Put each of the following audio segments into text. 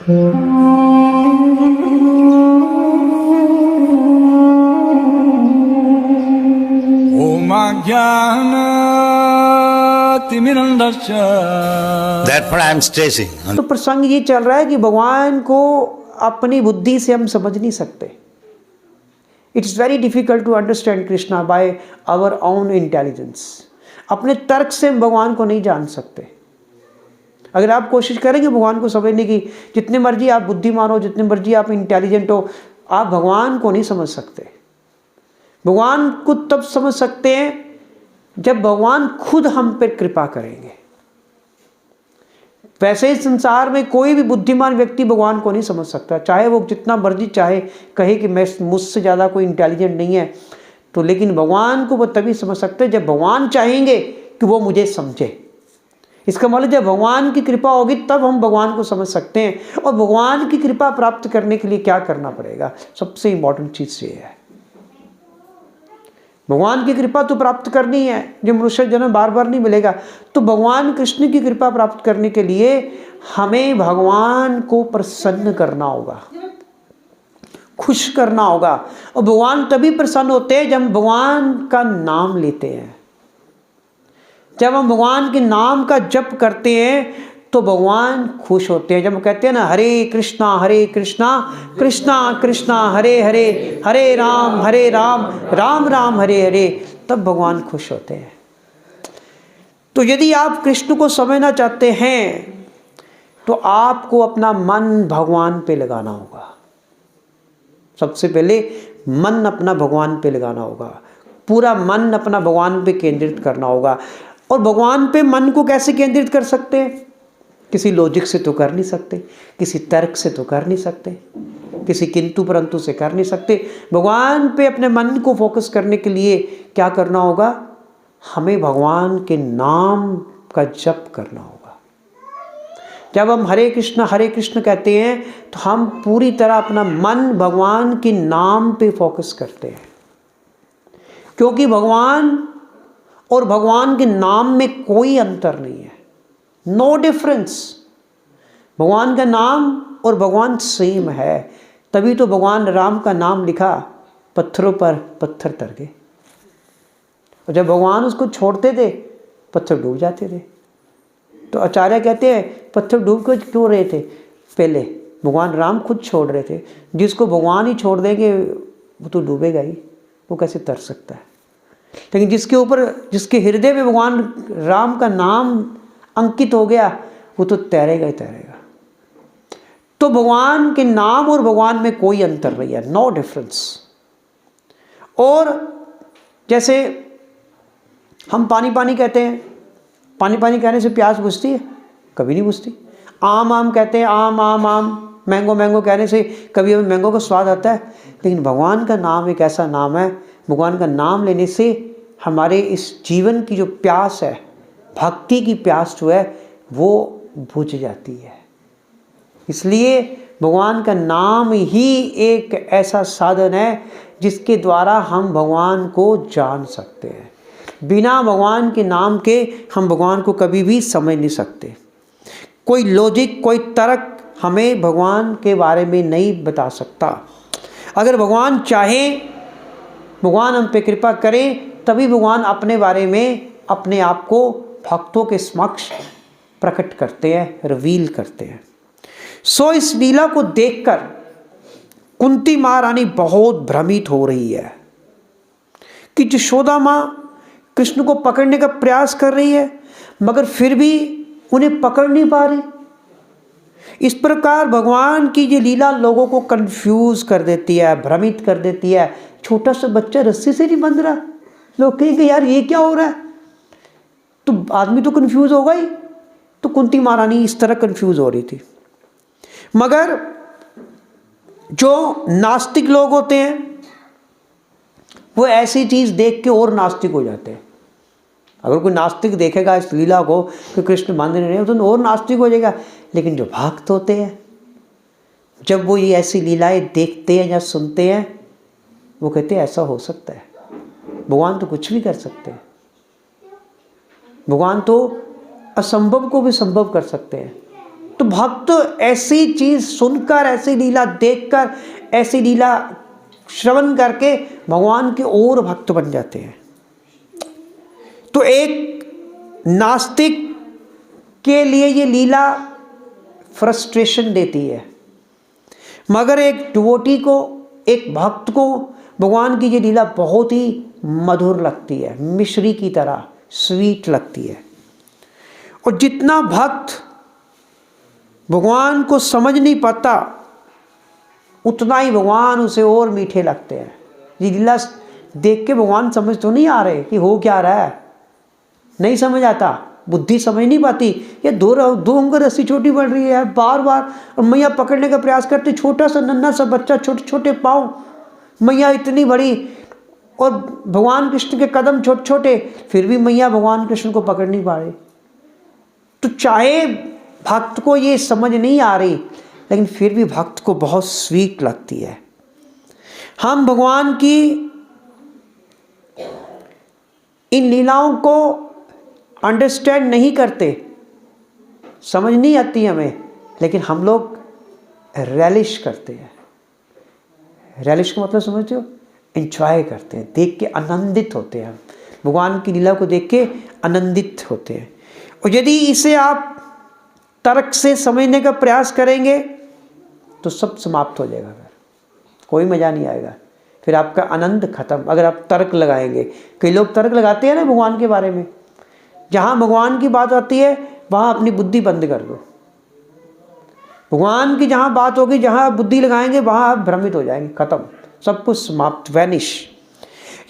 Therefore I am stressing. तो प्रसंग ये चल रहा है कि भगवान को अपनी बुद्धि से हम समझ नहीं सकते. It's very difficult to understand Krishna by our own intelligence. अपने तर्क से हम भगवान को नहीं जान सकते. अगर आप कोशिश करेंगे भगवान को समझने की, जितने मर्जी आप बुद्धिमान हो, जितने मर्जी आप इंटेलिजेंट हो, आप भगवान को नहीं समझ सकते. भगवान को तब समझ सकते हैं जब भगवान खुद हम पर कृपा करेंगे. वैसे इस संसार में कोई भी बुद्धिमान व्यक्ति भगवान को नहीं समझ सकता, चाहे वो जितना मर्जी चाहे कहे कि मैं मुझसे ज़्यादा कोई इंटेलिजेंट नहीं है. तो लेकिन भगवान को वो तभी समझ सकते हैं जब भगवान चाहेंगे कि वो मुझे समझे. इसका मतलब जब भगवान की कृपा होगी तब हम भगवान को समझ सकते हैं. और भगवान की कृपा प्राप्त करने के लिए क्या करना पड़ेगा? सबसे इंपॉर्टेंट चीज़ ये है, भगवान की कृपा तो प्राप्त करनी है, जो मनुष्य जन्म बार बार नहीं मिलेगा. तो भगवान कृष्ण की कृपा प्राप्त करने के लिए हमें भगवान को प्रसन्न करना होगा, खुश करना होगा. और भगवान तभी प्रसन्न होते हैं जब हम भगवान का नाम लेते हैं. जब हम भगवान के नाम का जप करते हैं तो भगवान खुश होते हैं. जब हम कहते हैं ना हरे कृष्णा कृष्णा कृष्णा हरे हरे, हरे राम राम राम हरे हरे, तब भगवान खुश होते हैं. तो यदि आप कृष्ण को समझना चाहते हैं तो आपको अपना मन भगवान पे लगाना होगा. सबसे पहले मन अपना भगवान पे लगाना होगा, पूरा मन अपना भगवान पे केंद्रित करना होगा. और भगवान पे मन को कैसे केंद्रित कर सकते हैं? किसी लॉजिक से तो कर नहीं सकते, किसी तर्क से तो कर नहीं सकते, किसी किंतु परंतु से कर नहीं सकते. भगवान पे अपने मन को फोकस करने के लिए क्या करना होगा? हमें भगवान के नाम का जप करना होगा. जब हम हरे कृष्ण कहते हैं तो हम पूरी तरह अपना मन भगवान के नाम पे फोकस करते हैं. क्योंकि भगवान और भगवान के नाम में कोई अंतर नहीं है, नो डिफरेंस. भगवान का नाम और भगवान सेम है. तभी तो भगवान राम का नाम लिखा, पत्थरों पर पत्थर तर गए. और जब भगवान उसको छोड़ते थे पत्थर डूब जाते थे. तो आचार्य कहते हैं पत्थर डूब क्यों रहे थे? पहले भगवान राम खुद छोड़ रहे थे. जिसको भगवान ही छोड़ देंगे वो तो डूबेगा ही, वो कैसे तर सकता है? लेकिन जिसके हृदय में भगवान राम का नाम अंकित हो गया वो तो तैरेगा ही तैरेगा. तो भगवान के नाम और भगवान में कोई अंतर नहीं है, नो डिफरेंस. और जैसे हम पानी कहते हैं, पानी कहने से प्यास बुझती है? कभी नहीं बुझती. आम कहते हैं, आम. मैंगो कहने से कभी हमें मैंगो का स्वाद आता है. लेकिन भगवान का नाम एक ऐसा नाम है, भगवान का नाम लेने से हमारे इस जीवन की जो प्यास है, भक्ति की प्यास जो है वो बुझ जाती है. इसलिए भगवान का नाम ही एक ऐसा साधन है जिसके द्वारा हम भगवान को जान सकते हैं. बिना भगवान के नाम के हम भगवान को कभी भी समझ नहीं सकते. कोई लॉजिक, कोई तर्क हमें भगवान के बारे में नहीं बता सकता. अगर भगवान चाहे, भगवान हम पे कृपा करें, तभी भगवान अपने बारे में अपने आप को भक्तों के समक्ष प्रकट करते हैं, रिवील करते हैं. सो इस लीला को देखकर कुंती महारानी बहुत भ्रमित हो रही है कि यशोदा माँ कृष्ण को पकड़ने का प्रयास कर रही है मगर फिर भी उन्हें पकड़ नहीं पा रही. इस प्रकार भगवान की ये लीला लोगों को कंफ्यूज कर देती है, भ्रमित कर देती है. छोटा सा बच्चा रस्सी से नहीं बंध रहा, लोग कहेंगे यार ये क्या हो रहा है, तो आदमी तो कंफ्यूज होगा ही. तो कुंती महारानी इस तरह कंफ्यूज हो रही थी. मगर जो नास्तिक लोग होते हैं वो ऐसी चीज़ देख के और नास्तिक हो जाते हैं. अगर कोई नास्तिक देखेगा इस लीला को कि कृष्ण बांध नहीं रहे तो और नास्तिक हो जाएगा. लेकिन जो भक्त होते हैं जब वो ये ऐसी लीलाएं देखते हैं या सुनते हैं वो कहते हैं ऐसा हो सकता है, भगवान तो कुछ भी कर सकते हैं, भगवान तो असंभव को भी संभव कर सकते हैं. तो भक्त ऐसी चीज सुनकर, ऐसी लीला देखकर, ऐसी लीला श्रवण करके भगवान के और भक्त बन जाते हैं। तो एक नास्तिक के लिए ये लीला फ्रस्ट्रेशन देती है, मगर एक डिवोटी को, एक भक्त को भगवान की ये लीला बहुत ही मधुर लगती है, मिश्री की तरह स्वीट लगती है। और जितना भक्त भगवान को समझ नहीं पाता, उतना ही भगवान उसे और मीठे लगते हैं। ये लीला देख के भगवान समझ तो नहीं आ रहे कि हो क्या रहा है, नहीं समझ आता, बुद्धि समझ नहीं पाती। ये दो उंगल रस्सी छोटी बढ़ रही है बार बार, और मैया पकड़ने का प्रयास करती, छोटा सा नन्हा सा बच्चा, छोटे छोटे पाँव, मैया इतनी बड़ी, और भगवान कृष्ण के कदम छोटे छोटे, फिर भी मैया भगवान कृष्ण को पकड़ नहीं पा रही। तो चाहे भक्त को ये समझ नहीं आ रही, लेकिन फिर भी भक्त को बहुत स्वीट लगती है। हम भगवान की इन लीलाओं को अंडरस्टैंड नहीं करते, समझ नहीं आती हमें, लेकिन हम लोग रैलिश करते हैं। रैलिश का मतलब समझते हो? एंजॉय करते हैं, देख के आनंदित होते हैं। भगवान की लीला को देख के आनंदित होते हैं। और यदि इसे आप तर्क से समझने का प्रयास करेंगे तो सब समाप्त हो जाएगा, फिर कोई मज़ा नहीं आएगा, फिर आपका आनंद खत्म। अगर आप तर्क लगाएंगे, कई लोग तर्क लगाते हैं ना भगवान के बारे में, जहाँ भगवान की बात आती है वहाँ अपनी बुद्धि बंद कर दो। भगवान की जहाँ बात होगी, जहाँ आप बुद्धि लगाएंगे वहाँ आप भ्रमित हो जाएंगे, खत्म, सब कुछ समाप्त, वैनिश।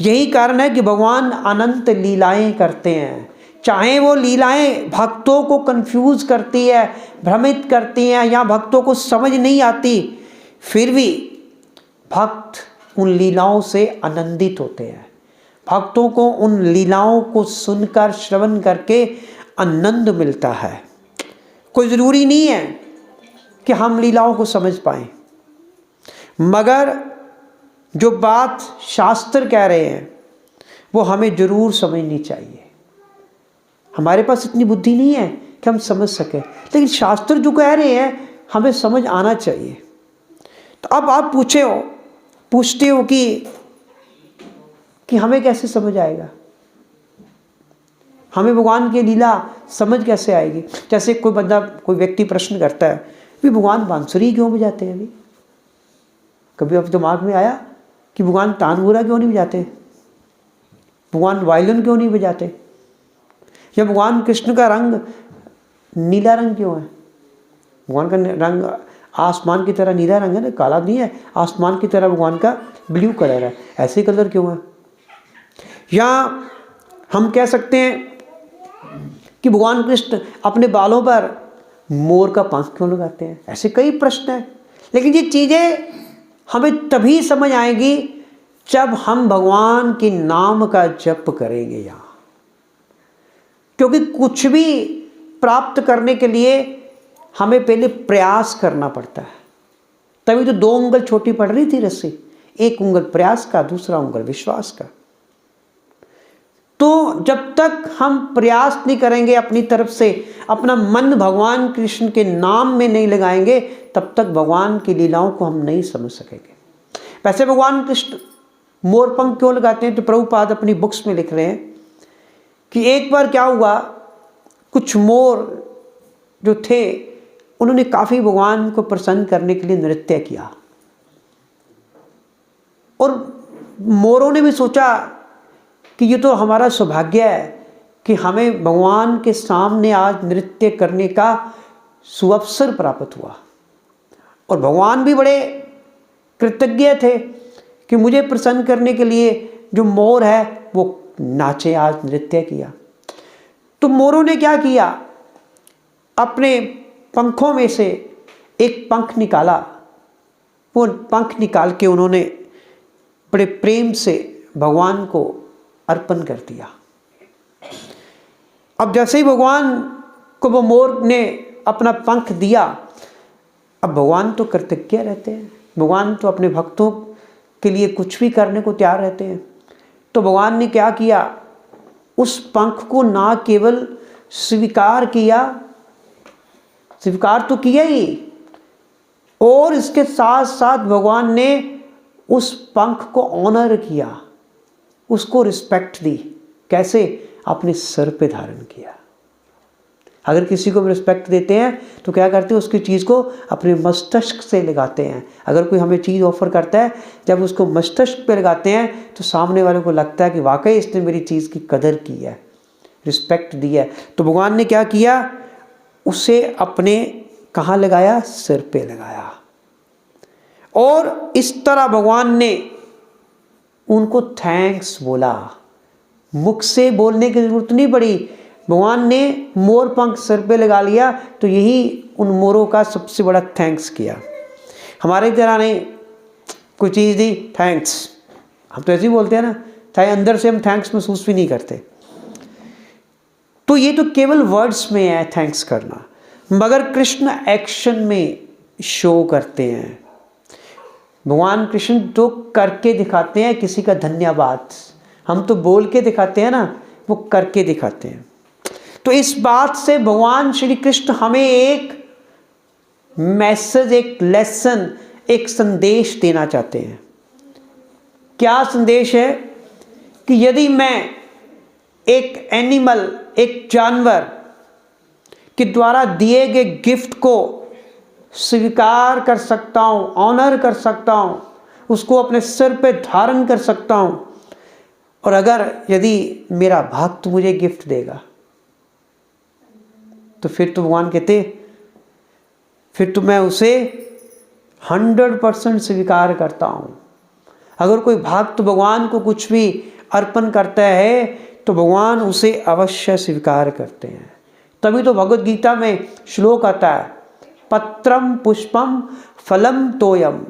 यही कारण है कि भगवान अनंत लीलाएं करते हैं, चाहे वो लीलाएं भक्तों को कंफ्यूज करती है, भ्रमित करती हैं, या भक्तों को समझ नहीं आती, फिर भी भक्त उन लीलाओं से आनंदित होते हैं। भक्तों को उन लीलाओं को सुनकर, श्रवण करके आनंद मिलता है। कोई ज़रूरी नहीं है कि हम लीलाओं को समझ पाएं, मगर जो बात शास्त्र कह रहे हैं वो हमें ज़रूर समझनी चाहिए। हमारे पास इतनी बुद्धि नहीं है कि हम समझ सकें, लेकिन शास्त्र जो कह रहे हैं हमें समझ आना चाहिए। तो अब आप पूछते हो कि हमें कैसे समझ आएगा, हमें भगवान की लीला समझ कैसे आएगी। जैसे कोई व्यक्ति प्रश्न करता है, भी भगवान बांसुरी क्यों बजाते हैं? अभी कभी आप दिमाग में आया कि भगवान तानपुरा क्यों नहीं बजाते, भगवान वायलिन क्यों नहीं बजाते, या भगवान कृष्ण का रंग नीला रंग क्यों है? भगवान का रंग आसमान की तरह नीला रंग है ना, काला नहीं है, आसमान की तरह भगवान का ब्लू कलर है, ऐसे कलर क्यों है? या हम कह सकते हैं कि भगवान कृष्ण अपने बालों पर मोर का पंख क्यों लगाते हैं? ऐसे कई प्रश्न हैं। लेकिन ये चीज़ें हमें तभी समझ आएगी जब हम भगवान के नाम का जप करेंगे यहाँ। क्योंकि कुछ भी प्राप्त करने के लिए हमें पहले प्रयास करना पड़ता है। तभी तो 2 उंगल छोटी पड़ रही थी रस्सी, 1 उंगल प्रयास का, दूसरा उंगल विश्वास का। तो जब तक हम प्रयास नहीं करेंगे अपनी तरफ से, अपना मन भगवान कृष्ण के नाम में नहीं लगाएंगे, तब तक भगवान की लीलाओं को हम नहीं समझ सकेंगे। वैसे भगवान कृष्ण मोर पंख क्यों लगाते हैं, तो प्रभुपाद अपनी बुक्स में लिख रहे हैं कि एक बार क्या हुआ, कुछ मोर जो थे उन्होंने काफ़ी भगवान को प्रसन्न करने के लिए नृत्य किया, और मोरों ने भी सोचा कि ये तो हमारा सौभाग्य है कि हमें भगवान के सामने आज नृत्य करने का सुअवसर प्राप्त हुआ। और भगवान भी बड़े कृतज्ञ थे कि मुझे प्रसन्न करने के लिए जो मोर है वो नाचे, आज नृत्य किया। तो मोरों ने क्या किया, अपने पंखों में से एक पंख निकाला, वो पंख निकाल के उन्होंने बड़े प्रेम से भगवान को अर्पण कर दिया। अब जैसे ही भगवान को वो मोर ने अपना पंख दिया, अब भगवान तो कृतज्ञ रहते हैं, भगवान तो अपने भक्तों के लिए कुछ भी करने को तैयार रहते हैं। तो भगवान ने क्या किया, उस पंख को ना केवल स्वीकार किया स्वीकार तो किया ही, और इसके साथ साथ भगवान ने उस पंख को ऑनर किया, उसको रिस्पेक्ट दी। कैसे? अपने सर पे धारण किया। अगर किसी को रिस्पेक्ट देते हैं तो क्या करते हैं, उसकी चीज़ को अपने मस्तिष्क से लगाते हैं। अगर कोई हमें चीज़ ऑफर करता है, जब उसको मस्तिष्क पे लगाते हैं तो सामने वाले को लगता है कि वाकई इसने मेरी चीज़ की कदर की है, रिस्पेक्ट दी है। तो भगवान ने क्या किया, उसे अपने कहाँ लगाया? सिर पे लगाया। और इस तरह भगवान ने उनको थैंक्स बोला। मुख से बोलने की जरूरत नहीं पड़ी, भगवान ने मोर पंख सिर पे लगा लिया, तो यही उन मोरों का सबसे बड़ा थैंक्स किया। हमारे तरह ने कोई चीज़ दी, थैंक्स, हम तो ऐसे ही बोलते हैं ना, चाहे अंदर से हम थैंक्स महसूस भी नहीं करते। तो ये तो केवल वर्ड्स में है थैंक्स करना, मगर कृष्ण एक्शन में शो करते हैं। भगवान कृष्ण तो करके दिखाते हैं किसी का धन्यवाद। हम तो बोल के दिखाते हैं ना, वो करके दिखाते हैं। तो इस बात से भगवान श्री कृष्ण हमें एक मैसेज, एक लेसन, एक संदेश देना चाहते हैं। क्या संदेश है? कि यदि मैं एक एनिमल, एक जानवर के द्वारा दिए गए गिफ्ट को स्वीकार कर सकता हूँ, ऑनर कर सकता हूँ, उसको अपने सिर पे धारण कर सकता हूँ, और अगर यदि मेरा भक्त मुझे गिफ्ट देगा तो फिर तो भगवान कहते, फिर तो मैं उसे 100% स्वीकार करता हूँ। अगर कोई भक्त भगवान को कुछ भी अर्पण करता है तो भगवान उसे अवश्य स्वीकार करते हैं। तभी तो भगवद गीता में श्लोक आता है, पत्रम पुष्पम फलम तोयम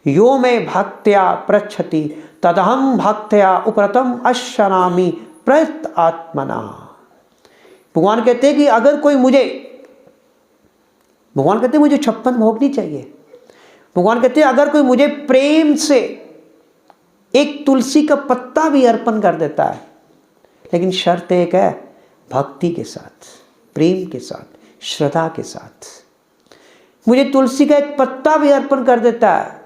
यो में भक्त्या पृच्छति तदहम भक्त्या उपरतम अश्नामि प्रयत आत्मना। भगवान कहते हैं कि अगर कोई मुझे, भगवान कहते हैं मुझे 56 भोग नहीं चाहिए। भगवान कहते हैं अगर कोई मुझे प्रेम से एक तुलसी का पत्ता भी अर्पण कर देता है, लेकिन शर्त एक है, भक्ति के साथ, प्रेम के साथ, श्रद्धा के साथ। मुझे तुलसी का एक पत्ता भी अर्पण कर देता है,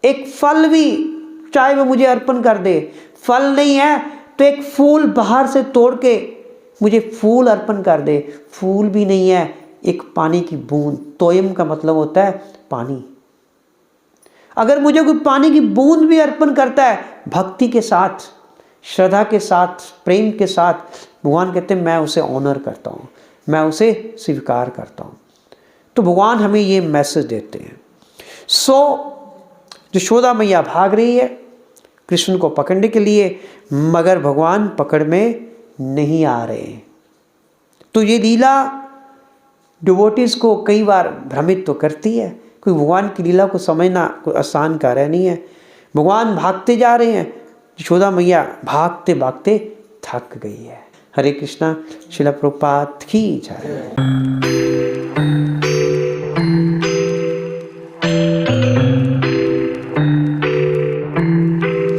एक फल भी चाहे वो मुझे अर्पण कर दे, फल नहीं है तो एक फूल बाहर से तोड़ के मुझे फूल अर्पण कर दे, फूल भी नहीं है एक पानी की बूंद, तोयम का मतलब होता है पानी। अगर मुझे कोई पानी की बूंद भी अर्पण करता है भक्ति के साथ, श्रद्धा के साथ, प्रेम के साथ, भगवान कहते हैं मैं उसे ऑनर करता हूँ, मैं उसे स्वीकार करता हूँ। तो भगवान हमें ये मैसेज देते हैं। यशोदा मैया भाग रही है कृष्ण को पकड़ने के लिए, मगर भगवान पकड़ में नहीं आ रहे। तो ये लीला डिवोटीज को कई बार भ्रमित तो करती है, क्योंकि भगवान की लीला को समझना कोई आसान कार्य नहीं है। भगवान भागते जा रहे हैं, यशोदा मैया भागते भागते थक गई है। हरे कृष्णा। श्रील प्रभुपाद की जय।